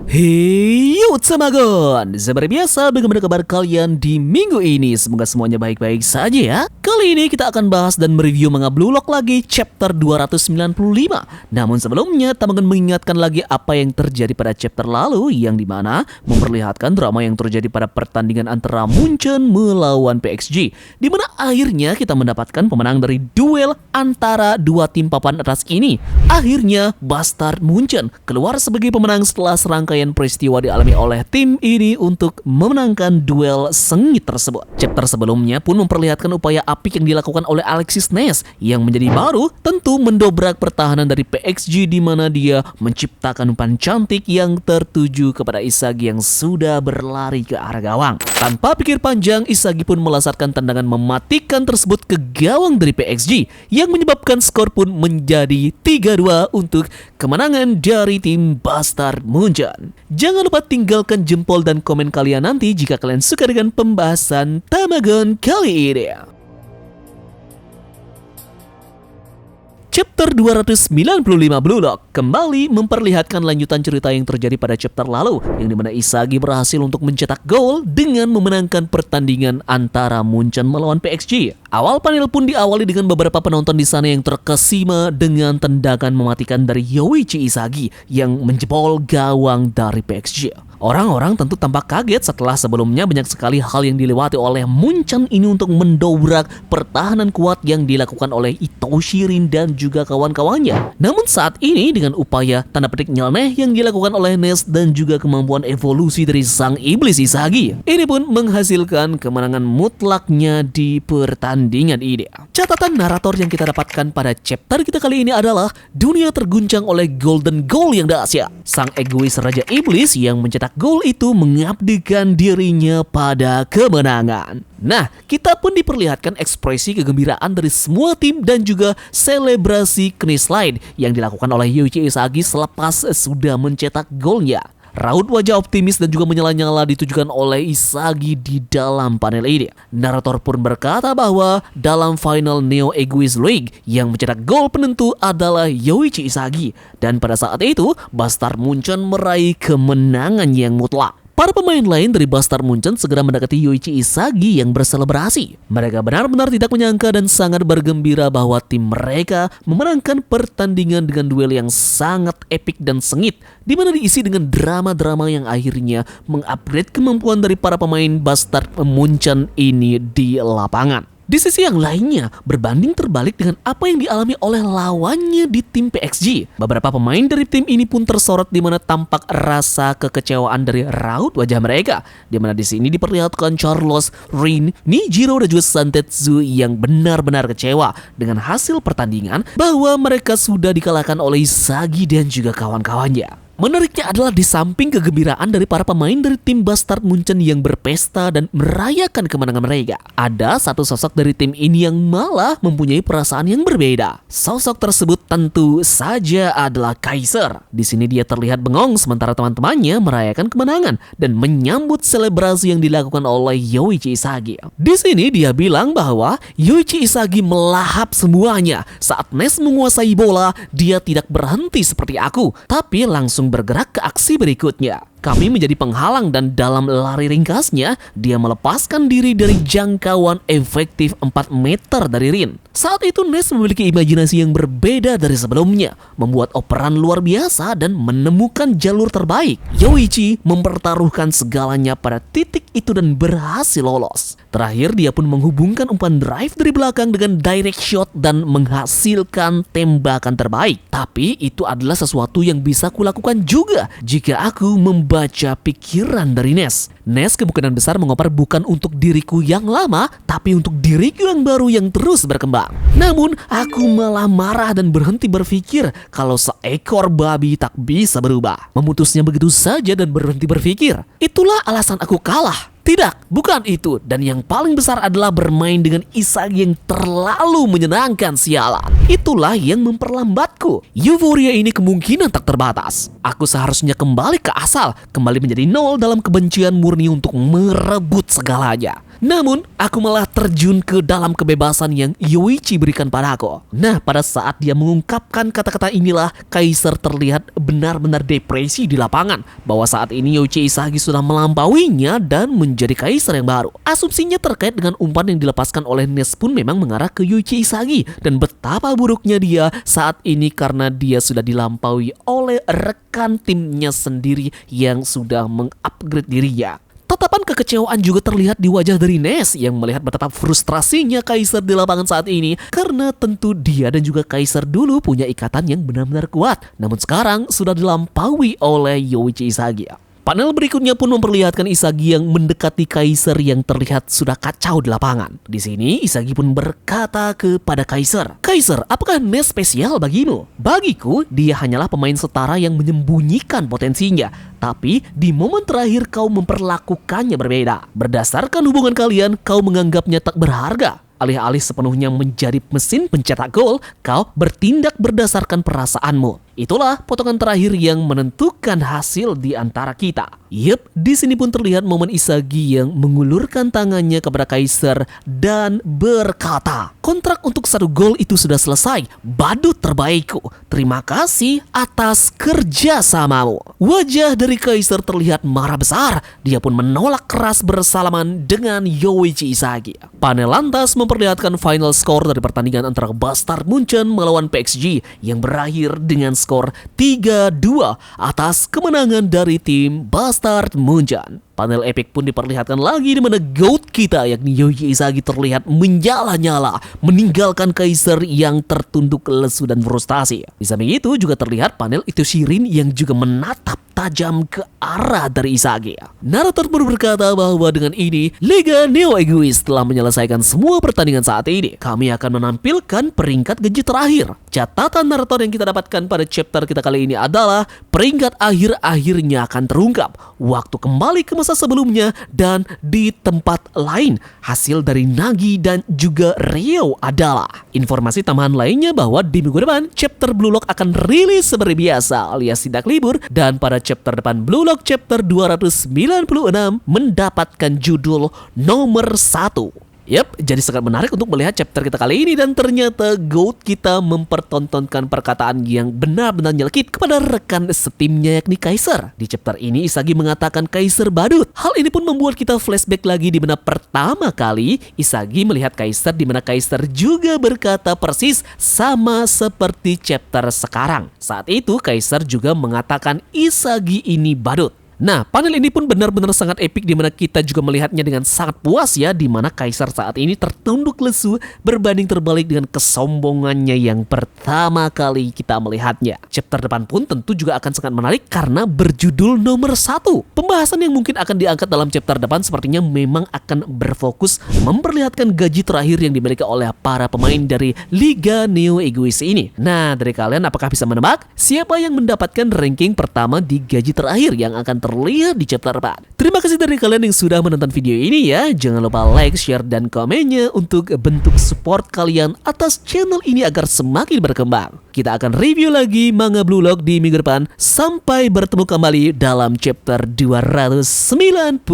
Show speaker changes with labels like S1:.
S1: Hey, what's up, Magon? Seperti biasa, bagaimana kabar kalian di minggu ini? Semoga semuanya baik-baik saja ya. Kali ini kita akan bahas dan mereview manga Blue Lock lagi chapter 295. Namun sebelumnya, Tamagon mengingatkan lagi apa yang terjadi pada chapter lalu, yang dimana memperlihatkan drama yang terjadi pada pertandingan antara Munchen melawan PXG, dimana akhirnya kita mendapatkan pemenang dari duel antara dua tim papan atas ini. Akhirnya, Bastard Munchen keluar sebagai pemenang setelah serangkaian peristiwa dialami oleh tim ini untuk memenangkan duel sengit tersebut. Chapter sebelumnya pun memperlihatkan upaya apik yang dilakukan oleh Alexis Ness yang menjadi baru tentu mendobrak pertahanan dari PXG, di mana dia menciptakan umpan cantik yang tertuju kepada Isagi yang sudah berlari ke arah gawang. Tanpa pikir panjang, Isagi pun melasarkan tendangan mematikan tersebut ke gawang dari PXG yang menyebabkan skor pun menjadi 3-2 untuk kemenangan dari tim Bastard Munchen. Jangan lupa tinggalkan jempol dan komen kalian nanti jika kalian suka dengan pembahasan Tamagon kali ini. Chapter 295 Blue Lock kembali memperlihatkan lanjutan cerita yang terjadi pada chapter lalu, yang dimana Isagi berhasil untuk mencetak gol dengan memenangkan pertandingan antara Munchen melawan PXG. Awal panel pun diawali dengan beberapa penonton di sana yang terkesima dengan tendangan mematikan dari Yoichi Isagi yang menjebol gawang dari PXG. Orang-orang tentu tampak kaget setelah sebelumnya banyak sekali hal yang dilewati oleh Munchen ini untuk mendobrak pertahanan kuat yang dilakukan oleh Ito Shirin dan juga kawan-kawannya. Namun saat ini dengan upaya tanda petik nyeleneh yang dilakukan oleh Ness dan juga kemampuan evolusi dari sang iblis Isagi, ini pun menghasilkan kemenangan mutlaknya di pertandingan ini. Catatan narator yang kita dapatkan pada chapter kita kali ini adalah dunia terguncang oleh golden goal yang dahsyat. Sang egois Raja Iblis yang mencetak gol itu mengabdikan dirinya pada kemenangan. Nah, kita pun diperlihatkan ekspresi kegembiraan dari semua tim dan juga selebrasi Knight Slide yang dilakukan oleh Yoichi Isagi selepas sudah mencetak golnya. Raut wajah optimis dan juga menyala-nyala ditujukan oleh Isagi di dalam panel ini. Narator pun berkata bahwa dalam final Neo Egoist League yang mencetak gol penentu adalah Yoichi Isagi, dan pada saat itu Bastard Munchen meraih kemenangan yang mutlak. Para pemain lain dari Bastard Munchen segera mendekati Yoichi Isagi yang berselebrasi. Mereka benar-benar tidak menyangka dan sangat bergembira bahwa tim mereka memenangkan pertandingan dengan duel yang sangat epik dan sengit, di mana diisi dengan drama-drama yang akhirnya mengupgrade kemampuan dari para pemain Bastard Munchen ini di lapangan. Di sisi yang lainnya, berbanding terbalik dengan apa yang dialami oleh lawannya di tim PXG. Beberapa pemain dari tim ini pun tersorot di mana tampak rasa kekecewaan dari raut wajah mereka. Di mana di sini diperlihatkan Charles, Rin, Nijiro dan juga Santetsu yang benar-benar kecewa dengan hasil pertandingan bahwa mereka sudah dikalahkan oleh Isagi dan juga kawan-kawannya. Menariknya adalah di samping kegembiraan dari para pemain dari tim Bastard Munchen yang berpesta dan merayakan kemenangan mereka, ada satu sosok dari tim ini yang malah mempunyai perasaan yang berbeda. Sosok tersebut tentu saja adalah Kaiser. Di sini dia terlihat bengong sementara teman-temannya merayakan kemenangan dan menyambut selebrasi yang dilakukan oleh Yoichi Isagi. Di sini dia bilang bahwa Yoichi Isagi melahap semuanya. Saat Ness menguasai bola, dia tidak berhenti seperti aku, tapi langsung bergerak ke aksi berikutnya. Kami menjadi penghalang dan dalam lari ringkasnya, dia melepaskan diri dari jangkauan efektif 4 meter dari Rin. Saat itu Ness memiliki imajinasi yang berbeda dari sebelumnya, membuat operan luar biasa dan menemukan jalur terbaik. Yoichi mempertaruhkan segalanya pada titik itu dan berhasil lolos. Terakhir dia pun menghubungkan umpan drive dari belakang dengan direct shot dan menghasilkan tembakan terbaik. Tapi itu adalah sesuatu yang bisa kulakukan juga jika aku membaca pikiran dari Ness. Ness kemungkinan besar mengoper bukan untuk diriku yang lama, tapi untuk diriku yang baru yang terus berkembang. Namun, aku malah marah dan berhenti berpikir kalau seekor babi tak bisa berubah. Memutusnya begitu saja dan berhenti berpikir. Itulah alasan aku kalah. Tidak, bukan itu. Dan yang paling besar adalah bermain dengan Isagi yang terlalu menyenangkan, sialan. Itulah yang memperlambatku. Euforia ini kemungkinan tak terbatas. Aku seharusnya kembali ke asal, kembali menjadi nol dalam kebencian murni untuk merebut segalanya. Namun, aku malah terjun ke dalam kebebasan yang Yoichi berikan padaku. Nah, pada saat dia mengungkapkan kata-kata inilah, Kaiser terlihat benar-benar depresi di lapangan. Bahwa saat ini Yoichi Isagi sudah melampauinya dan menjadi Kaiser yang baru. Asumsinya terkait dengan umpan yang dilepaskan oleh Ness pun memang mengarah ke Yoichi Isagi. Dan betapa buruknya dia saat ini karena dia sudah dilampaui oleh rekan timnya sendiri yang sudah mengupgrade dirinya. Tatapan kekecewaan juga terlihat di wajah dari Ness yang melihat betapa frustrasinya Kaiser di lapangan saat ini karena tentu dia dan juga Kaiser dulu punya ikatan yang benar-benar kuat, namun sekarang sudah dilampaui oleh Yoichi Isagi. Panel berikutnya pun memperlihatkan Isagi yang mendekati Kaiser yang terlihat sudah kacau di lapangan. Di sini Isagi pun berkata kepada Kaiser, "Kaiser, apakah Ness spesial bagimu? Bagiku, dia hanyalah pemain setara yang menyembunyikan potensinya. Tapi di momen terakhir kau memperlakukannya berbeda. Berdasarkan hubungan kalian, kau menganggapnya tak berharga. Alih-alih sepenuhnya menjadi mesin pencetak gol, kau bertindak berdasarkan perasaanmu. Itulah potongan terakhir yang menentukan hasil di antara kita." Yep, di sini pun terlihat momen Isagi yang mengulurkan tangannya kepada Kaiser dan berkata, "Kontrak untuk 1 gol itu sudah selesai. Badut terbaikku. Terima kasih atas kerjasamamu." Wajah dari Kaiser terlihat marah besar. Dia pun menolak keras bersalaman dengan Yoichi Isagi. Panel lantas memperlihatkan final score dari pertandingan antara Bastard Munchen melawan PXG yang berakhir dengan skor 3-2 atas kemenangan dari tim Bastard Munchen. Panel epic pun diperlihatkan lagi di mana GOAT kita yakni Yoichi Isagi terlihat menyala-nyala meninggalkan Kaiser yang tertunduk lesu dan frustasi. Di samping itu juga terlihat panel itu Shirin yang juga menatap tajam ke arah dari Isagi. Narator pun berkata bahwa dengan ini Liga Neo Egois telah menyelesaikan semua pertandingan saat ini. Kami akan menampilkan peringkat gaji terakhir. Catatan narator yang kita dapatkan pada chapter kita kali ini adalah peringkat akhir-akhirnya akan terungkap. Waktu kembali ke masa sebelumnya dan di tempat lain. Hasil dari Nagi dan juga Rio adalah informasi tambahan lainnya bahwa di minggu depan chapter Blue Lock akan rilis seperti biasa alias tidak libur, dan pada chapter depan Blue Lock chapter 296 mendapatkan judul nomor 1. Yap, jadi sangat menarik untuk melihat chapter kita kali ini dan ternyata GOAT kita mempertontonkan perkataan yang benar-benar nyelkit kepada rekan setimnya yakni Kaiser. Di chapter ini Isagi mengatakan Kaiser badut. Hal ini pun membuat kita flashback lagi di mana pertama kali Isagi melihat Kaiser, di mana Kaiser juga berkata persis sama seperti chapter sekarang. Saat itu Kaiser juga mengatakan Isagi ini badut. Nah, panel ini pun benar-benar sangat epik di mana kita juga melihatnya dengan sangat puas ya, di mana Kaiser saat ini tertunduk lesu berbanding terbalik dengan kesombongannya yang pertama kali kita melihatnya. Chapter depan pun tentu juga akan sangat menarik karena berjudul nomor 1. Pembahasan yang mungkin akan diangkat dalam chapter depan sepertinya memang akan berfokus memperlihatkan gaji terakhir yang dimiliki oleh para pemain dari Liga Neo Egois ini. Nah, dari kalian apakah bisa menebak siapa yang mendapatkan ranking pertama di gaji terakhir yang akan terlihat di chapter 4. Terima kasih dari kalian yang sudah menonton video ini ya. Jangan lupa like, share, dan komennya untuk bentuk support kalian atas channel ini agar semakin berkembang. Kita akan review lagi manga Blue Lock di minggu depan. Sampai bertemu kembali dalam chapter 296.